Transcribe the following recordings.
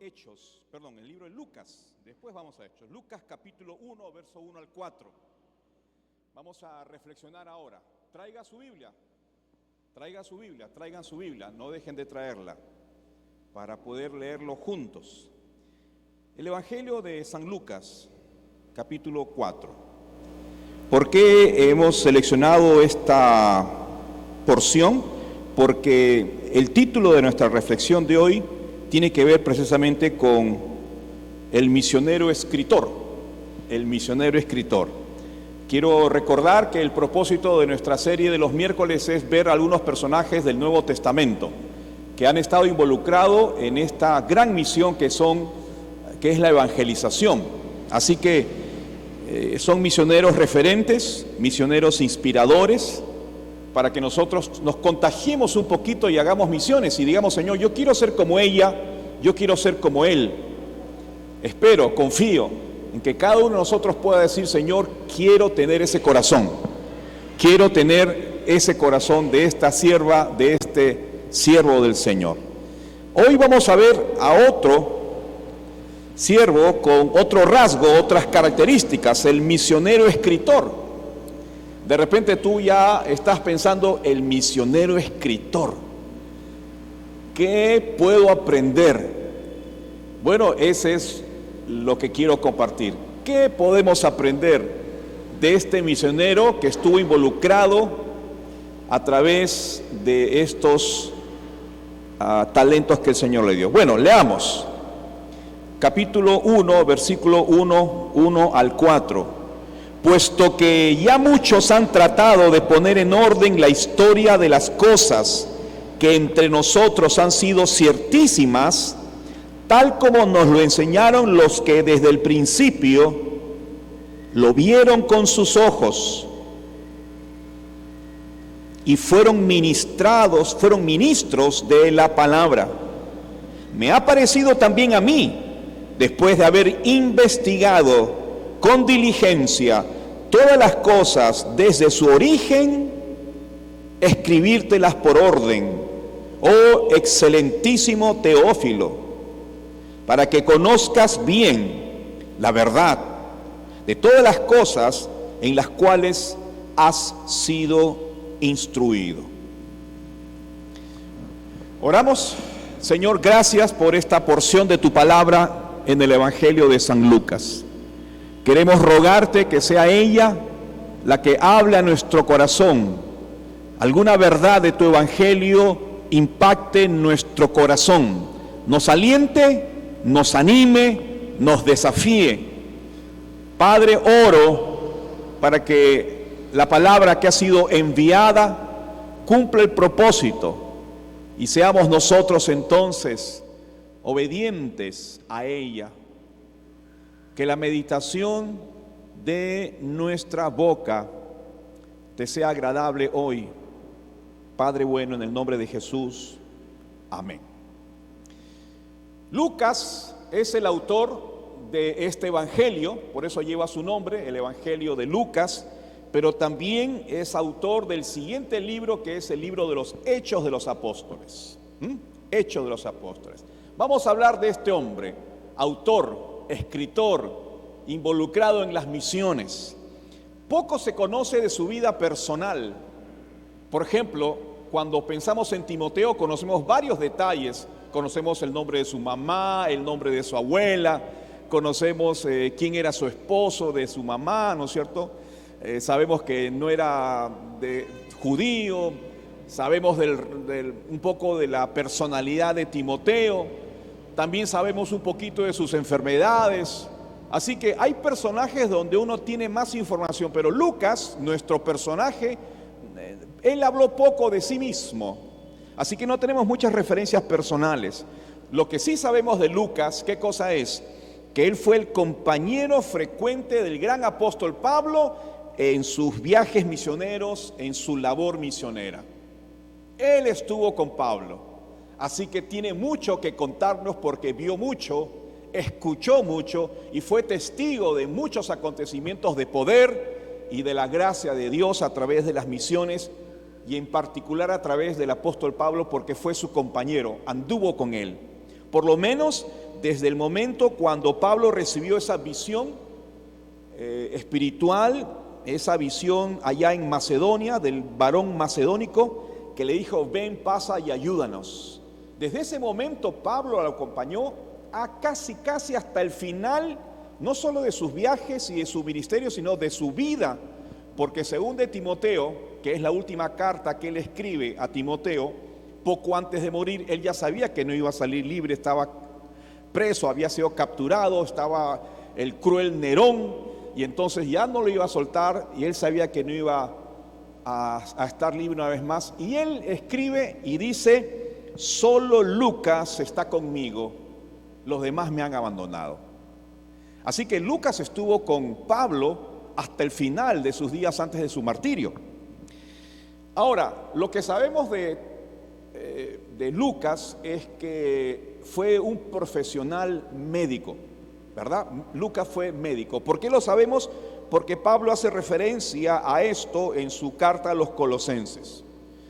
el libro de Lucas. Después vamos a Hechos. Lucas capítulo 1, verso 1 al 4. Vamos a reflexionar ahora. Traigan su Biblia, no dejen de traerla para poder leerlo juntos. El Evangelio de San Lucas, capítulo 4. ¿Por qué hemos seleccionado esta porción? Porque el título de nuestra reflexión de hoy tiene que ver precisamente con el misionero escritor. Quiero recordar que el propósito de nuestra serie de los miércoles es ver algunos personajes del Nuevo Testamento que han estado involucrados en esta gran misión que es la evangelización. Así que son misioneros referentes, misioneros inspiradores, para que nosotros nos contagiemos un poquito y hagamos misiones y digamos: Señor, yo quiero ser como ella, yo quiero ser como él. Espero, confío en que cada uno de nosotros pueda decir: Señor, quiero tener ese corazón de esta sierva, de este siervo del Señor. Hoy vamos a ver a otro siervo con otro rasgo, otras características, el misionero escritor. De repente tú ya estás pensando: el misionero escritor, ¿qué puedo aprender? Bueno, ese es lo que quiero compartir. ¿Qué podemos aprender de este misionero que estuvo involucrado a través de estos talentos que el Señor le dio? Bueno, leamos. Capítulo 1, versículo 1 al 4. Puesto que ya muchos han tratado de poner en orden la historia de las cosas que entre nosotros han sido ciertísimas, tal como nos lo enseñaron los que desde el principio lo vieron con sus ojos y fueron ministros de la palabra. Me ha parecido también a mí, después de haber investigado con diligencia todas las cosas desde su origen, escribírtelas por orden, oh excelentísimo Teófilo, para que conozcas bien la verdad de todas las cosas en las cuales has sido instruido. Oramos. Señor, gracias por esta porción de tu palabra en el Evangelio de San Lucas. Queremos rogarte que sea ella la que hable a nuestro corazón. Alguna verdad de tu Evangelio impacte en nuestro corazón, nos aliente, nos anime, nos desafíe. Padre, oro para que la palabra que ha sido enviada cumpla el propósito y seamos nosotros entonces obedientes a ella. Que la meditación de nuestra boca te sea agradable hoy, Padre bueno, en el nombre de Jesús. Amén. Lucas es el autor de este evangelio, por eso lleva su nombre, el Evangelio de Lucas, pero también es autor del siguiente libro, que es el libro de los Hechos de los Apóstoles. Hechos de los Apóstoles. Vamos a hablar de este hombre, autor, escritor, involucrado en las misiones. Poco se conoce de su vida personal. Por ejemplo, cuando pensamos en Timoteo, conocemos varios detalles. Conocemos el nombre de su mamá, el nombre de su abuela, conocemos quién era su esposo de su mamá, ¿no es cierto? Sabemos que no era judío, sabemos un poco de la personalidad de Timoteo, también sabemos un poquito de sus enfermedades. Así que hay personajes donde uno tiene más información, pero Lucas, nuestro personaje, él habló poco de sí mismo, así que no tenemos muchas referencias personales. Lo que sí sabemos de Lucas, ¿qué cosa es? Que él fue el compañero frecuente del gran apóstol Pablo en sus viajes misioneros, en su labor misionera. Él estuvo con Pablo, así que tiene mucho que contarnos porque vio mucho, escuchó mucho y fue testigo de muchos acontecimientos de poder y de la gracia de Dios a través de las misiones y en particular a través del apóstol Pablo, porque fue su compañero, anduvo con él. Por lo menos desde el momento cuando Pablo recibió esa visión espiritual, esa visión allá en Macedonia, del varón macedónico, que le dijo: ven, pasa y ayúdanos. Desde ese momento Pablo lo acompañó a casi hasta el final, no solo de sus viajes y de su ministerio, sino de su vida, porque según de Timoteo, que es la última carta que él escribe a Timoteo, poco antes de morir, él ya sabía que no iba a salir libre, estaba preso, había sido capturado, estaba el cruel Nerón, y entonces ya no lo iba a soltar, y él sabía que no iba a estar libre una vez más. Y él escribe y dice: solo Lucas está conmigo, los demás me han abandonado. Así que Lucas estuvo con Pablo hasta el final de sus días antes de su martirio. Ahora, lo que sabemos de Lucas es que fue un profesional médico, ¿verdad? Lucas fue médico. ¿Por qué lo sabemos? Porque Pablo hace referencia a esto en su carta a los Colosenses.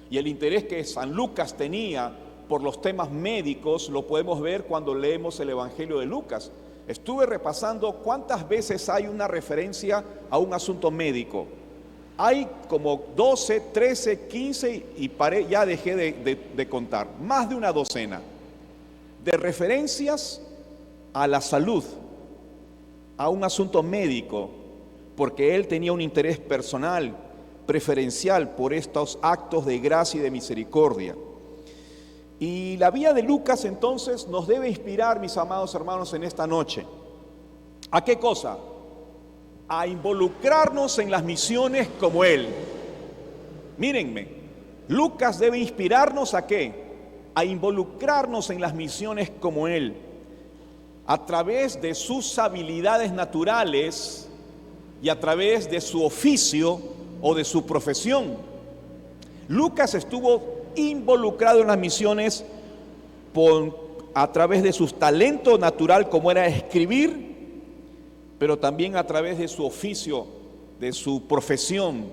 Y el interés que San Lucas tenía por los temas médicos lo podemos ver cuando leemos el Evangelio de Lucas. Estuve repasando cuántas veces hay una referencia a un asunto médico. Hay como 12, 13, 15 y ya dejé de contar, más de una docena de referencias a la salud, a un asunto médico, porque él tenía un interés personal, preferencial por estos actos de gracia y de misericordia. Y la vida de Lucas entonces nos debe inspirar, mis amados hermanos, en esta noche. ¿A qué cosa? A involucrarnos en las misiones como él. Mírenme, Lucas debe inspirarnos ¿a qué? A involucrarnos en las misiones como él, a través de sus habilidades naturales y a través de su oficio o de su profesión. Lucas estuvo involucrado en las misiones a través de su talento natural, como era escribir, pero también a través de su oficio, de su profesión,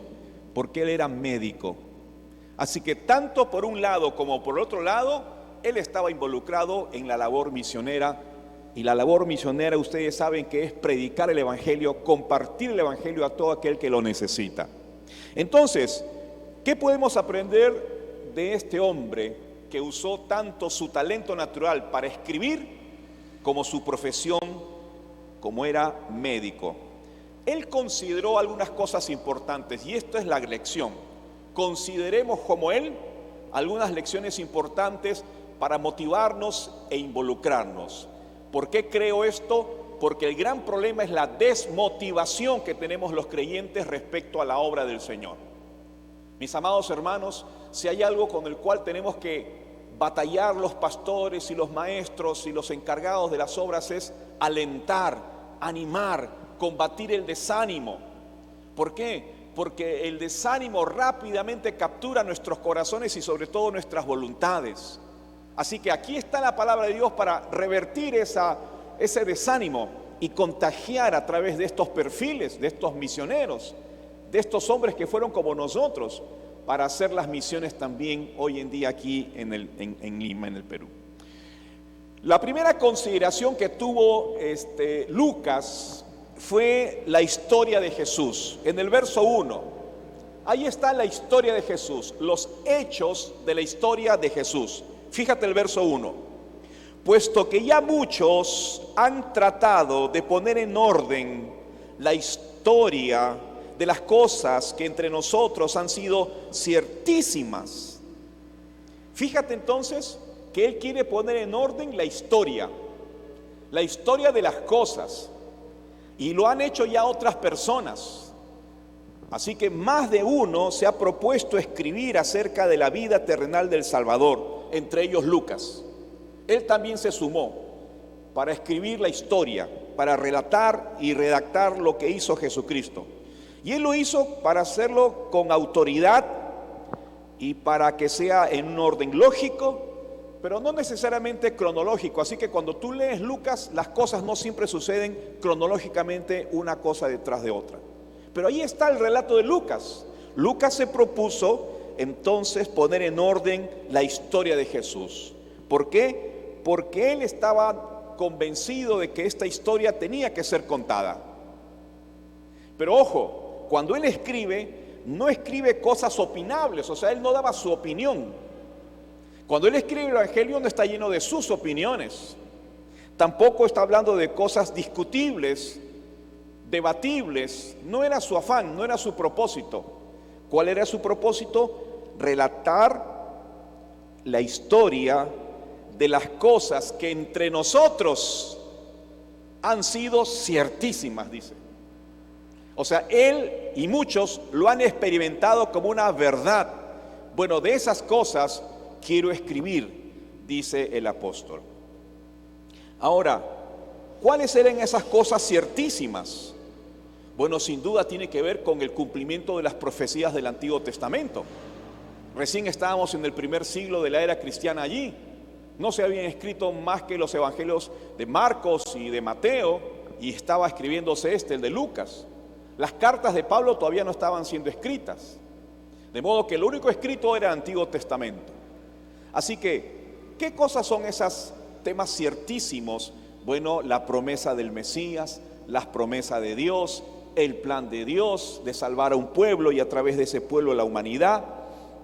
porque él era médico. Así que tanto por un lado como por otro lado, él estaba involucrado en la labor misionera. Y la labor misionera, ustedes saben que es predicar el Evangelio, compartir el Evangelio a todo aquel que lo necesita. Entonces, ¿qué podemos aprender de este hombre que usó tanto su talento natural para escribir como su profesión, como era médico? Él consideró algunas cosas importantes y esto es la lección. Consideremos como él algunas lecciones importantes para motivarnos e involucrarnos. ¿Por qué creo esto? Porque el gran problema es la desmotivación que tenemos los creyentes respecto a la obra del Señor. Mis amados hermanos, si hay algo con el cual tenemos que batallar los pastores y los maestros y los encargados de las obras es alentar, animar, combatir el desánimo. ¿Por qué? Porque el desánimo rápidamente captura nuestros corazones y sobre todo nuestras voluntades. Así que aquí está la palabra de Dios para revertir ese desánimo y contagiar a través de estos perfiles, de estos misioneros, de estos hombres que fueron como nosotros, para hacer las misiones también hoy en día aquí en Lima, en el Perú. La primera consideración que tuvo Lucas fue la historia de Jesús. En el verso 1, ahí está la historia de Jesús, los hechos de la historia de Jesús. Fíjate el verso 1. Puesto que ya muchos han tratado de poner en orden la historia de las cosas que entre nosotros han sido ciertísimas. Fíjate entonces que él quiere poner en orden la historia de las cosas, y lo han hecho ya otras personas. Así que más de uno se ha propuesto escribir acerca de la vida terrenal del Salvador, entre ellos Lucas. Él también se sumó para escribir la historia, para relatar y redactar lo que hizo Jesucristo. Y él lo hizo para hacerlo con autoridad y para que sea en un orden lógico, pero no necesariamente cronológico. Así que cuando tú lees Lucas, las cosas no siempre suceden cronológicamente una cosa detrás de otra. Pero ahí está el relato de Lucas. Lucas se propuso entonces poner en orden la historia de Jesús. ¿Por qué? Porque él estaba convencido de que esta historia tenía que ser contada. Pero ojo, cuando él escribe, no escribe cosas opinables, o sea, él no daba su opinión. Cuando él escribe el Evangelio no está lleno de sus opiniones. Tampoco está hablando de cosas discutibles, debatibles. No era su afán, no era su propósito. ¿Cuál era su propósito? Relatar la historia de las cosas que entre nosotros han sido ciertísimas, dice. O sea, él y muchos lo han experimentado como una verdad. Bueno, de esas cosas quiero escribir, dice el apóstol. Ahora, ¿cuáles eran esas cosas ciertísimas? Bueno, sin duda tiene que ver con el cumplimiento de las profecías del Antiguo Testamento. Recién estábamos en el primer siglo de la era cristiana allí. No se habían escrito más que los evangelios de Marcos y de Mateo, y estaba escribiéndose el de Lucas. Las cartas de Pablo todavía no estaban siendo escritas. De modo que lo único escrito era el Antiguo Testamento. Así que, ¿qué cosas son esos temas ciertísimos? Bueno, la promesa del Mesías, las promesas de Dios, el plan de Dios de salvar a un pueblo y a través de ese pueblo la humanidad.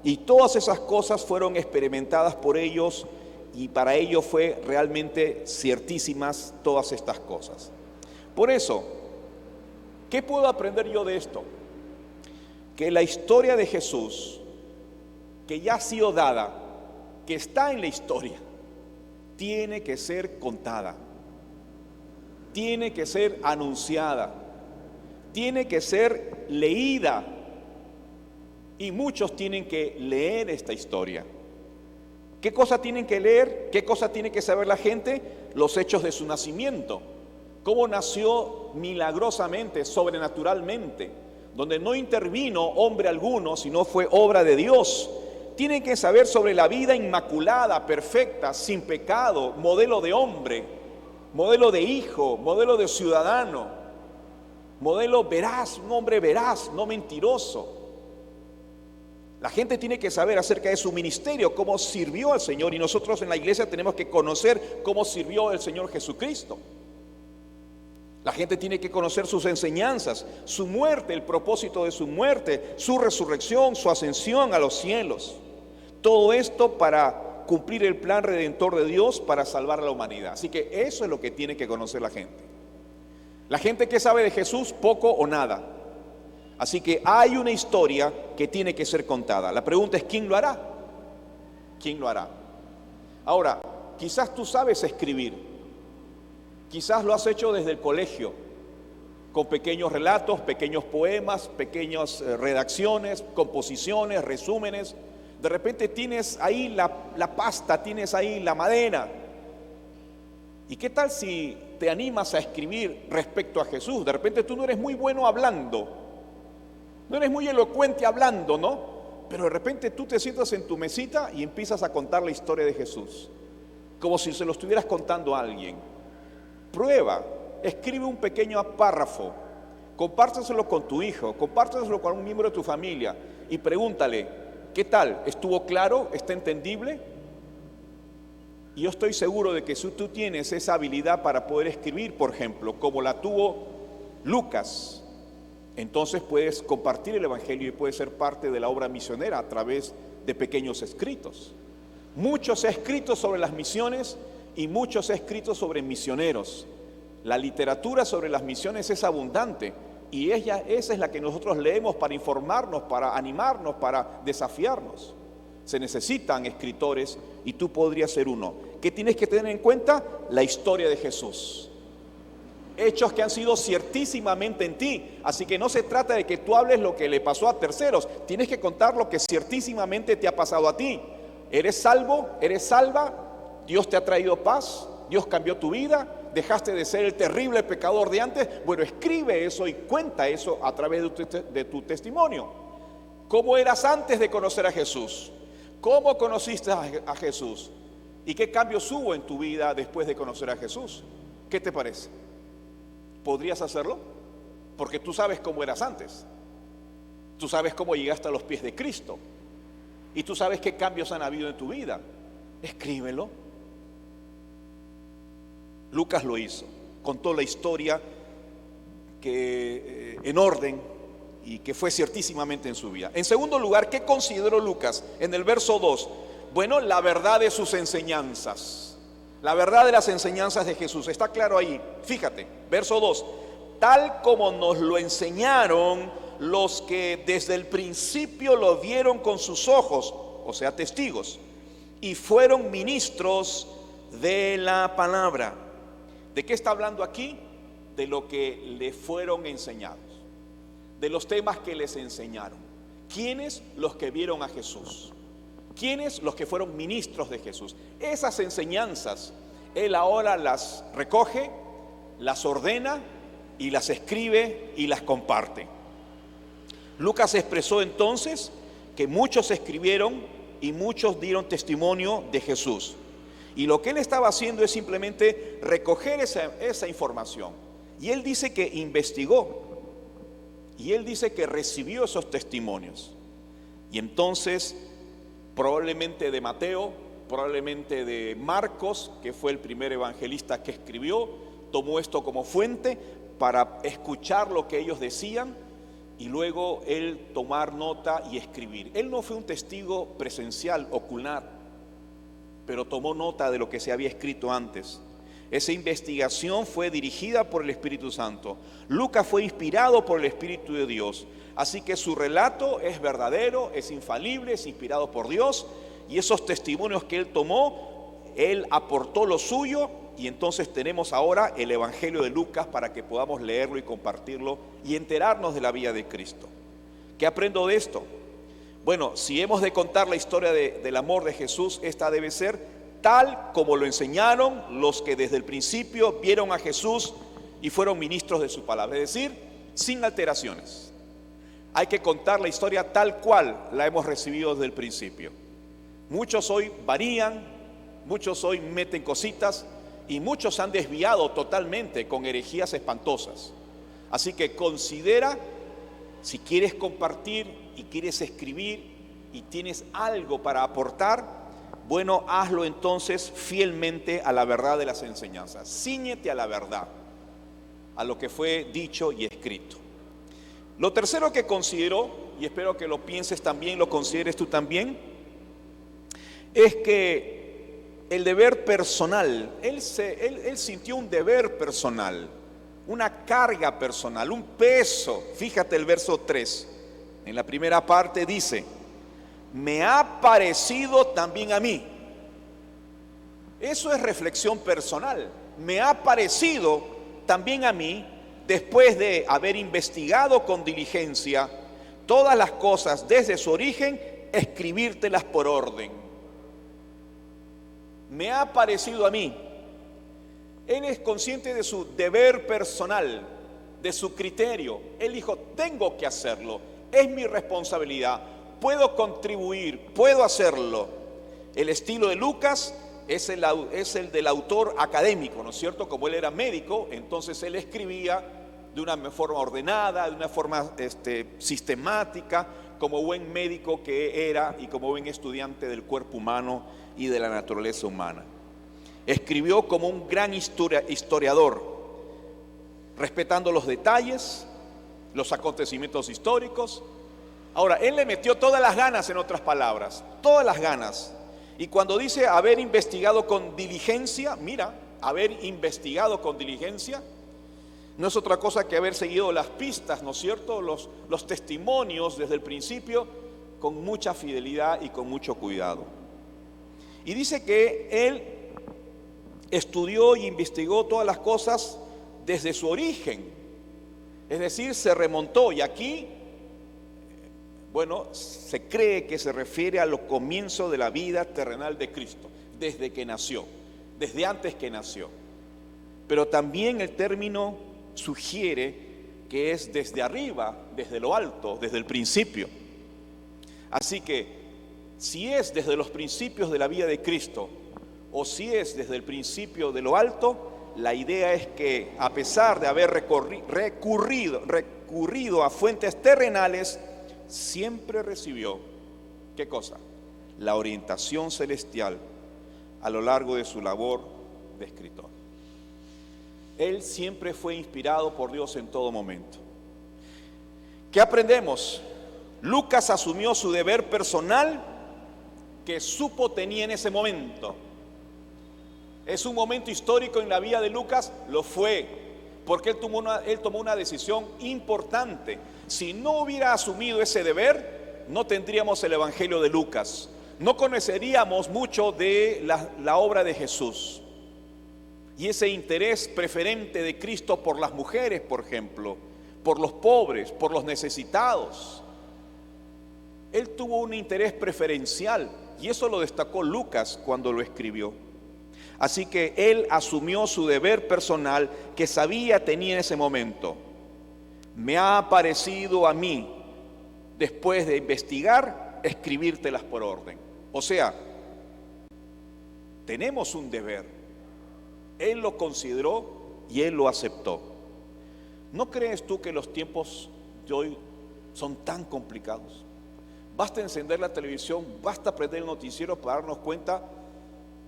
Y todas esas cosas fueron experimentadas por ellos y para ellos fue realmente ciertísimas todas estas cosas. Por eso, ¿qué puedo aprender yo de esto? Que la historia de Jesús, que ya ha sido dada, que está en la historia, tiene que ser contada, tiene que ser anunciada, tiene que ser leída, y muchos tienen que leer esta historia. ¿Qué cosa tienen que leer? ¿Qué cosa tiene que saber la gente? Los hechos de su nacimiento. Cómo nació milagrosamente, sobrenaturalmente, donde no intervino hombre alguno, sino fue obra de Dios. Tienen que saber sobre la vida inmaculada, perfecta, sin pecado, modelo de hombre, modelo de hijo, modelo de ciudadano, modelo veraz, un hombre veraz, no mentiroso. La gente tiene que saber acerca de su ministerio, cómo sirvió al Señor, y nosotros en la iglesia tenemos que conocer cómo sirvió el Señor Jesucristo. La gente tiene que conocer sus enseñanzas, su muerte, el propósito de su muerte, su resurrección, su ascensión a los cielos. Todo esto para cumplir el plan redentor de Dios para salvar a la humanidad. Así que eso es lo que tiene que conocer la gente. La gente que sabe de Jesús, poco o nada. Así que hay una historia que tiene que ser contada. La pregunta es, ¿quién lo hará? ¿Quién lo hará? Ahora, quizás tú sabes escribir. Quizás lo has hecho desde el colegio, con pequeños relatos, pequeños poemas, pequeñas redacciones, composiciones, resúmenes. De repente tienes ahí la pasta, tienes ahí la madera. ¿Y qué tal si te animas a escribir respecto a Jesús? De repente tú no eres muy bueno hablando, no eres muy elocuente hablando, ¿no? Pero de repente tú te sientas en tu mesita y empiezas a contar la historia de Jesús, como si se lo estuvieras contando a alguien. Prueba, escribe un pequeño párrafo, compárteselo con tu hijo, compárteselo con un miembro de tu familia y pregúntale, ¿qué tal? ¿Estuvo claro? ¿Está entendible? Y yo estoy seguro de que si tú tienes esa habilidad para poder escribir, por ejemplo, como la tuvo Lucas, entonces puedes compartir el Evangelio y puedes ser parte de la obra misionera a través de pequeños escritos. Mucho se ha escrito sobre las misiones y mucho se ha escrito sobre misioneros. La literatura sobre las misiones es abundante y esa es la que nosotros leemos para informarnos, para animarnos, para desafiarnos. Se necesitan escritores y tú podrías ser uno. ¿Qué tienes que tener en cuenta? La historia de Jesús. Hechos que han sido ciertísimamente en ti. Así que no se trata de que tú hables lo que le pasó a terceros. Tienes que contar lo que ciertísimamente te ha pasado a ti. ¿Eres salvo? ¿Eres salva? ¿Dios te ha traído paz? ¿Dios cambió tu vida? ¿Dejaste de ser el terrible pecador de antes? Bueno, escribe eso y cuenta eso a través de tu testimonio. ¿Cómo eras antes de conocer a Jesús? ¿Cómo conociste a Jesús? ¿Y qué cambios hubo en tu vida después de conocer a Jesús? ¿Qué te parece? ¿Podrías hacerlo? Porque tú sabes cómo eras antes. Tú sabes cómo llegaste a los pies de Cristo. Y tú sabes qué cambios han habido en tu vida. Escríbelo. Lucas lo hizo, contó la historia en orden y que fue ciertísimamente en su vida. En segundo lugar, ¿qué consideró Lucas? En el verso 2, bueno, la verdad de sus enseñanzas, la verdad de las enseñanzas de Jesús. Está claro ahí, fíjate, verso 2, tal como nos lo enseñaron los que desde el principio lo vieron con sus ojos, o sea, testigos, y fueron ministros de la palabra. ¿De qué está hablando aquí? De lo que le fueron enseñados, de los temas que les enseñaron. ¿Quiénes? Los que vieron a Jesús. ¿Quiénes? Los que fueron ministros de Jesús. Esas enseñanzas, Él ahora las recoge, las ordena y las escribe y las comparte. Lucas expresó entonces que muchos escribieron y muchos dieron testimonio de Jesús. Y lo que él estaba haciendo es simplemente recoger esa información. Y él dice que investigó. Y él dice que recibió esos testimonios. Y entonces, probablemente de Mateo, probablemente de Marcos, que fue el primer evangelista que escribió, tomó esto como fuente para escuchar lo que ellos decían y luego él tomar nota y escribir. Él no fue un testigo presencial, ocular, pero tomó nota de lo que se había escrito antes. Esa investigación fue dirigida por el Espíritu Santo. Lucas fue inspirado por el Espíritu de Dios. Así que su relato es verdadero, es infalible, es inspirado por Dios. Y esos testimonios que él tomó, él aportó lo suyo. Y entonces tenemos ahora el Evangelio de Lucas para que podamos leerlo y compartirlo y enterarnos de la vida de Cristo. ¿Qué aprendo de esto? Bueno, si hemos de contar la historia del amor de Jesús, esta debe ser tal como lo enseñaron los que desde el principio vieron a Jesús y fueron ministros de su palabra. Es decir, sin alteraciones. Hay que contar la historia tal cual la hemos recibido desde el principio. Muchos hoy varían, muchos hoy meten cositas y muchos han desviado totalmente con herejías espantosas. Así que considera, si quieres compartir y quieres escribir y tienes algo para aportar, bueno, hazlo entonces fielmente a la verdad de las enseñanzas. Cíñete a la verdad, a lo que fue dicho y escrito. Lo tercero que considero, y espero que lo pienses también, lo consideres tú también, es que el deber personal, él sintió un deber personal, una carga personal, un peso. Fíjate el verso 3, en la primera parte dice: me ha parecido también a mí. Eso es reflexión personal. Me ha parecido también a mí, después de haber investigado con diligencia todas las cosas desde su origen, escribírtelas por orden. Me ha parecido a mí. Él es consciente de su deber personal, de su criterio. Él dijo, tengo que hacerlo, es mi responsabilidad. Puedo contribuir, puedo hacerlo. El estilo de Lucas es el del autor académico, ¿no es cierto? Como él era médico, entonces él escribía de una forma ordenada, de una forma sistemática, como buen médico que era y como buen estudiante del cuerpo humano y de la naturaleza humana. Escribió como un gran historiador, respetando los detalles, los acontecimientos históricos. Ahora, él le metió todas las ganas, en otras palabras, todas las ganas. Y cuando dice haber investigado con diligencia, mira, haber investigado con diligencia no es otra cosa que haber seguido las pistas, ¿no es cierto? Los testimonios desde el principio con mucha fidelidad y con mucho cuidado. Y dice que él estudió y investigó todas las cosas desde su origen. Es decir, se remontó, y aquí, bueno, se cree que se refiere a los comienzos de la vida terrenal de Cristo, desde que nació, desde antes que nació. Pero también el término sugiere que es desde arriba, desde lo alto, desde el principio. Así que, si es desde los principios de la vida de Cristo, o si es desde el principio de lo alto, la idea es que, a pesar de haber recurrido a fuentes terrenales, siempre recibió, ¿qué cosa? La orientación celestial a lo largo de su labor de escritor. Él siempre fue inspirado por Dios en todo momento. ¿Qué aprendemos? Lucas asumió su deber personal que supo tenía en ese momento. ¿Es un momento histórico en la vida de Lucas? Lo fue, porque él tomó una decisión importante. Si no hubiera asumido ese deber, no tendríamos el Evangelio de Lucas. No conoceríamos mucho de la obra de Jesús. Y ese interés preferente de Cristo por las mujeres, por ejemplo, por los pobres, por los necesitados. Él tuvo un interés preferencial y eso lo destacó Lucas cuando lo escribió. Así que él asumió su deber personal que sabía tenía en ese momento. Me ha parecido a mí, después de investigar, escribírtelas por orden. O sea, tenemos un deber. Él lo consideró y él lo aceptó. ¿No crees tú que los tiempos de hoy son tan complicados? Basta encender la televisión, basta prender el noticiero para darnos cuenta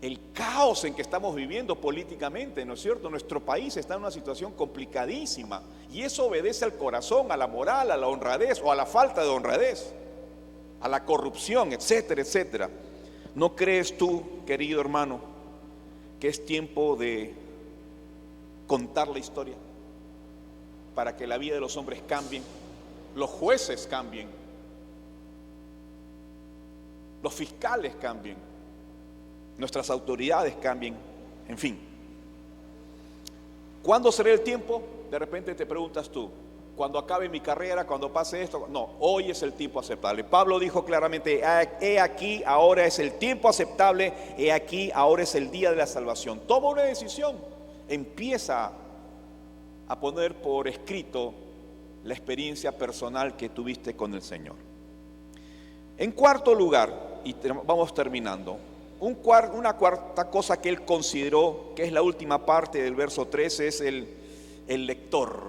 el caos en que estamos viviendo políticamente, ¿no es cierto? Nuestro país está en una situación complicadísima y eso obedece al corazón, a la moral, a la honradez o a la falta de honradez, a la corrupción, etcétera, etcétera. ¿No crees tú, querido hermano, que es tiempo de contar la historia para que la vida de los hombres cambie, los jueces cambien, los fiscales cambien, nuestras autoridades cambien, en fin? ¿Cuándo será el tiempo? De repente te preguntas tú, cuando acabe mi carrera, cuando pase esto. No, hoy es el tiempo aceptable. Pablo dijo claramente, he aquí, ahora es el tiempo aceptable, he aquí, ahora es el día de la salvación. Toma una decisión, empieza a poner por escrito la experiencia personal que tuviste con el Señor. En cuarto lugar, y vamos terminando, una cuarta cosa que él consideró, que es la última parte del verso 13, es el lector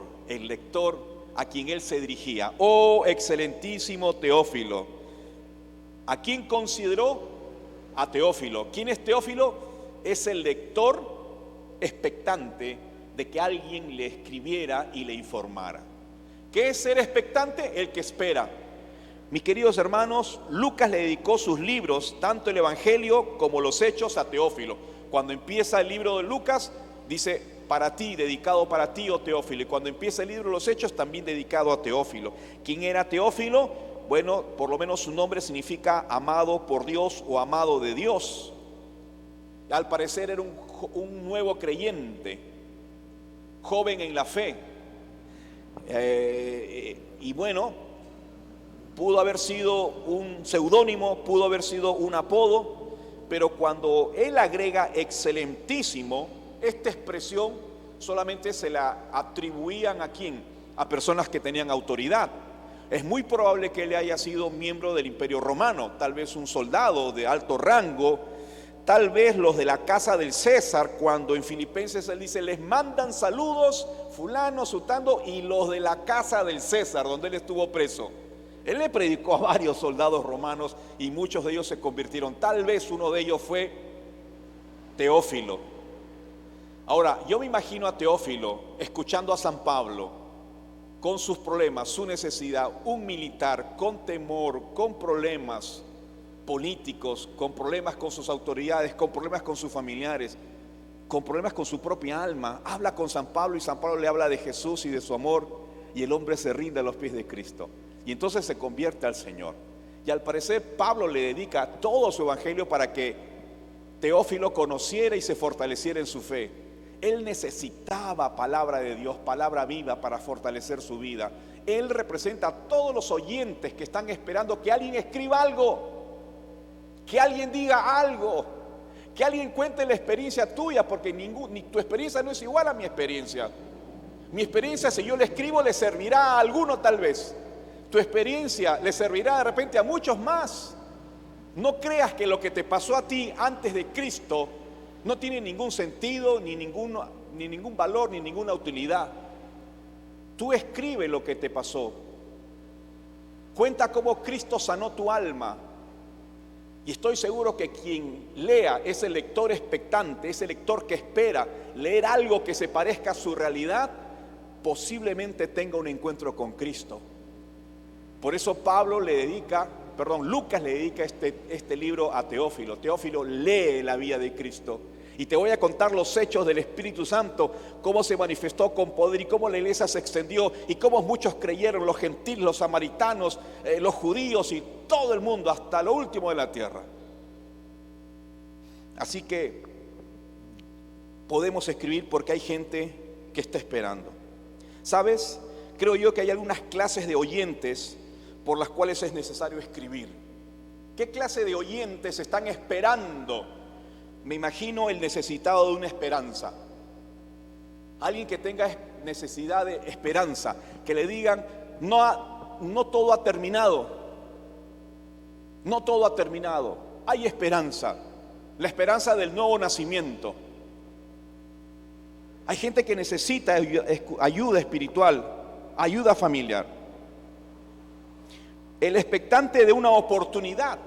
a quien él se dirigía. Oh excelentísimo Teófilo. ¿A quién consideró? A Teófilo. ¿Quién es Teófilo? Es el lector expectante de que alguien le escribiera y le informara. ¿Qué es ser expectante? El que espera. Mis queridos hermanos, Lucas le dedicó sus libros, tanto el Evangelio como los Hechos, a Teófilo. Cuando empieza el libro de Lucas, dice: para ti, dedicado para ti, oh Teófilo. Y cuando empieza el libro de los Hechos, también dedicado a Teófilo. ¿Quién era Teófilo? Bueno, por lo menos su nombre significa amado por Dios o amado de Dios. Al parecer era un nuevo creyente, joven en la fe. Y bueno, pudo haber sido un seudónimo, pudo haber sido un apodo, pero cuando él agrega excelentísimo, esta expresión solamente se la atribuían ¿a quién? A personas que tenían autoridad. Es muy probable que él haya sido miembro del Imperio Romano, tal vez un soldado de alto rango, tal vez los de la casa del César, cuando en Filipenses él dice: les mandan saludos fulano, sutando, y los de la casa del César, donde él estuvo preso. Él le predicó a varios soldados romanos y muchos de ellos se convirtieron. Tal vez uno de ellos fue Teófilo. Ahora, yo me imagino a Teófilo escuchando a San Pablo con sus problemas, su necesidad, un militar con temor, con problemas políticos, con problemas con sus autoridades, con problemas con sus familiares, con problemas con su propia alma. Habla con San Pablo y San Pablo le habla de Jesús y de su amor, y el hombre se rinde a los pies de Cristo. Y entonces se convierte al Señor. Y al parecer Pablo le dedica todo su evangelio para que Teófilo conociera y se fortaleciera en su fe. Él necesitaba palabra de Dios, palabra viva para fortalecer su vida. Él representa a todos los oyentes que están esperando que alguien escriba algo, que alguien diga algo, que alguien cuente la experiencia tuya, porque ni tu experiencia no es igual a mi experiencia. Mi experiencia, si yo le escribo, le servirá a alguno tal vez. Tu experiencia le servirá de repente a muchos más. No creas que lo que te pasó a ti antes de Cristo no tiene ningún sentido, ni ningún valor, ni ninguna utilidad. Tú escribe lo que te pasó. Cuenta cómo Cristo sanó tu alma. Y estoy seguro que quien lea, ese lector expectante, ese lector que espera leer algo que se parezca a su realidad, posiblemente tenga un encuentro con Cristo. Por eso Lucas le dedica este libro a Teófilo. Teófilo, lee la vida de Cristo. Y te voy a contar los hechos del Espíritu Santo, cómo se manifestó con poder y cómo la iglesia se extendió y cómo muchos creyeron, los gentiles, los samaritanos, los judíos y todo el mundo, hasta lo último de la tierra. Así que podemos escribir porque hay gente que está esperando. ¿Sabes? Creo yo que hay algunas clases de oyentes por las cuales es necesario escribir. ¿Qué clase de oyentes están esperando? Me imagino el necesitado de una esperanza. Alguien que tenga necesidad de esperanza, que le digan, no todo ha terminado. No todo ha terminado. Hay esperanza. La esperanza del nuevo nacimiento. Hay gente que necesita ayuda espiritual, ayuda familiar. El expectante de una oportunidad,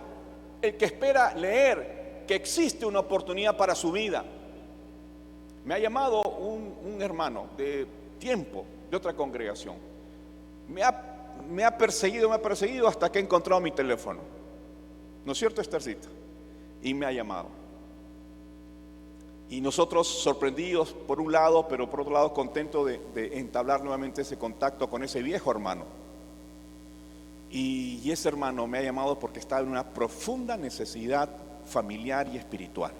el que espera leer que existe una oportunidad para su vida. Me ha llamado un hermano de tiempo, de otra congregación. Me ha perseguido hasta que he encontrado mi teléfono. ¿No es cierto, Esthercita? Y me ha llamado. Y nosotros sorprendidos por un lado, pero por otro lado contentos de entablar nuevamente ese contacto con ese viejo hermano. Y ese hermano me ha llamado porque estaba en una profunda necesidad familiar y espiritual.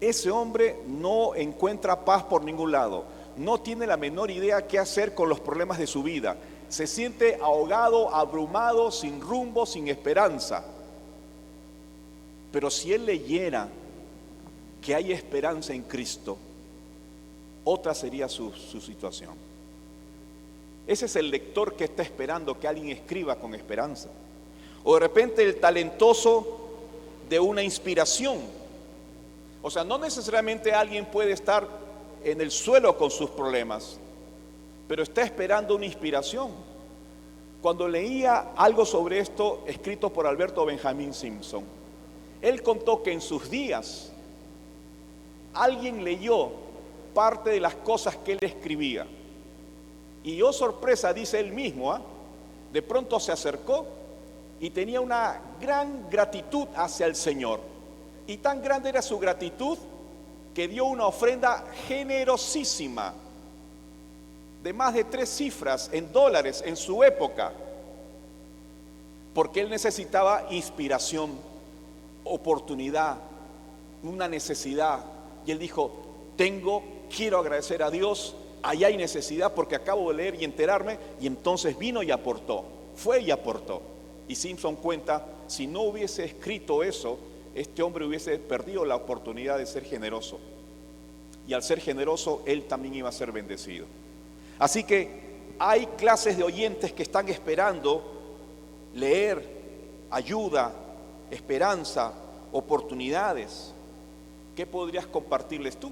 Ese hombre no encuentra paz por ningún lado, no tiene la menor idea qué hacer con los problemas de su vida, se siente ahogado, abrumado, sin rumbo, sin esperanza. Pero si él leyera que hay esperanza en Cristo, otra sería su situación. Ese es el lector que está esperando que alguien escriba con esperanza. O de repente el talentoso de una inspiración. O sea, no necesariamente alguien puede estar en el suelo con sus problemas, pero está esperando una inspiración. Cuando leía algo sobre esto escrito por Alberto Benjamín Simpson, él contó que en sus días alguien leyó parte de las cosas que él escribía. Y oh sorpresa, dice él mismo, de pronto se acercó y tenía una gran gratitud hacia el Señor. Y tan grande era su gratitud que dio una ofrenda generosísima de más de 3 cifras en dólares en su época, porque él necesitaba inspiración, oportunidad, una necesidad. Y él dijo, quiero agradecer a Dios, allá hay necesidad porque acabo de leer y enterarme. Y entonces vino y aportó, fue y aportó. Y Simpson cuenta, si no hubiese escrito eso, este hombre hubiese perdido la oportunidad de ser generoso. Y al ser generoso, él también iba a ser bendecido. Así que hay clases de oyentes que están esperando leer ayuda, esperanza, oportunidades. ¿Qué podrías compartirles tú?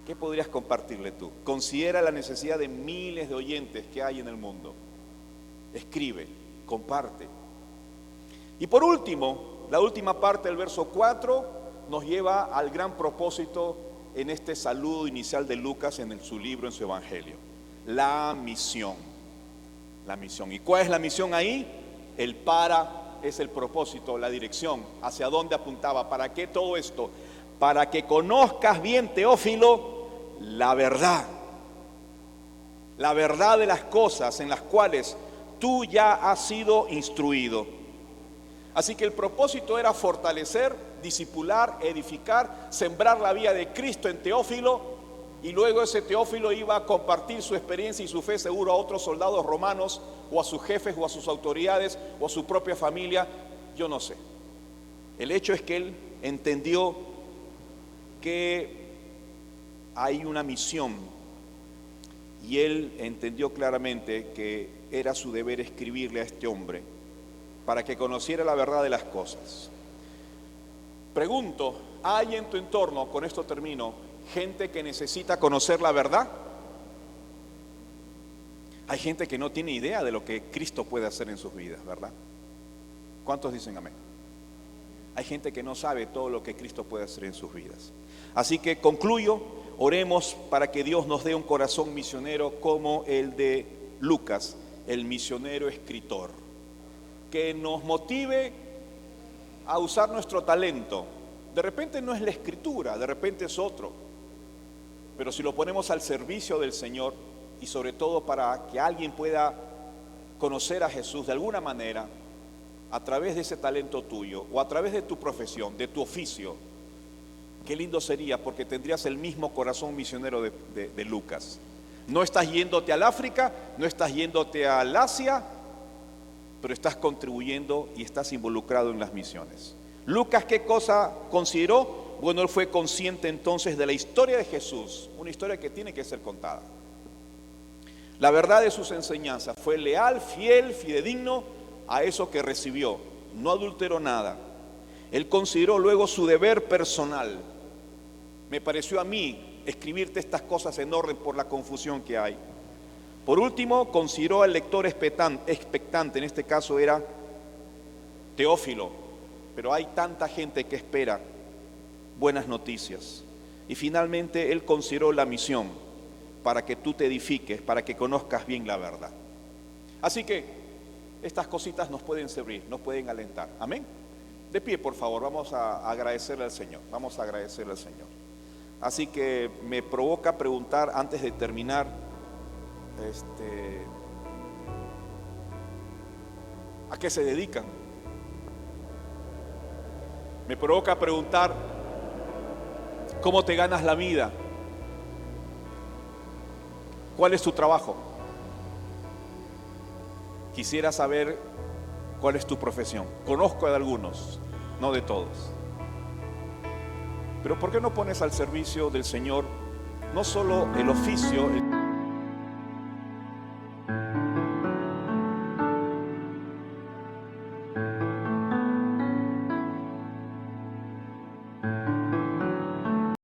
¿Qué podrías compartirle tú? Considera la necesidad de miles de oyentes que hay en el mundo. Escribe, comparte. Y por último, la última parte del verso 4 nos lleva al gran propósito en este saludo inicial de Lucas en su libro, en su evangelio. La misión. La misión. ¿Y cuál es la misión ahí? El para es el propósito, la dirección. ¿Hacia dónde apuntaba? ¿Para qué todo esto? Para que conozcas bien, Teófilo, la verdad. La verdad de las cosas en las cuales tú ya has sido instruido. Así que el propósito era fortalecer, discipular, edificar, sembrar la vida de Cristo en Teófilo, y luego ese Teófilo iba a compartir su experiencia y su fe seguro a otros soldados romanos, o a sus jefes, o a sus autoridades, o a su propia familia, yo no sé. El hecho es que él entendió que hay una misión, y él entendió claramente que era su deber escribirle a este hombre para que conociera la verdad de las cosas. Pregunto, ¿hay en tu entorno, con esto termino, gente que necesita conocer la verdad? Hay gente que no tiene idea de lo que Cristo puede hacer en sus vidas, ¿verdad? ¿Cuántos dicen amén? Hay gente que no sabe todo lo que Cristo puede hacer en sus vidas. Así que concluyo, oremos para que Dios nos dé un corazón misionero como el de Lucas, el misionero escritor, que nos motive a usar nuestro talento. De repente no es la escritura, de repente es otro, pero si lo ponemos al servicio del Señor y sobre todo para que alguien pueda conocer a Jesús de alguna manera, a través de ese talento tuyo o a través de tu profesión, de tu oficio, qué lindo sería, porque tendrías el mismo corazón misionero de Lucas. No estás yéndote al África, no estás yéndote al Asia, pero estás contribuyendo y estás involucrado en las misiones. Lucas, ¿qué cosa consideró? Bueno, él fue consciente entonces de la historia de Jesús, una historia que tiene que ser contada. La verdad de sus enseñanzas, fue leal, fiel, fidedigno a eso que recibió, no adulteró nada. Él consideró luego su deber personal. Me pareció a mí escribirte estas cosas en orden por la confusión que hay. Por último, consideró al lector expectante, en este caso era Teófilo, pero hay tanta gente que espera buenas noticias. Y finalmente él consideró la misión para que tú te edifiques, para que conozcas bien la verdad. Así que estas cositas nos pueden servir, nos pueden alentar. Amén. De pie, por favor, vamos a agradecerle al Señor. Vamos a agradecerle al Señor. Así que me provoca preguntar antes de terminar, ¿a qué se dedican? Me provoca preguntar, ¿cómo te ganas la vida? ¿Cuál es tu trabajo? Quisiera saber cuál es tu profesión. Conozco de algunos, no de todos. Pero ¿por qué no pones al servicio del Señor no solo el oficio,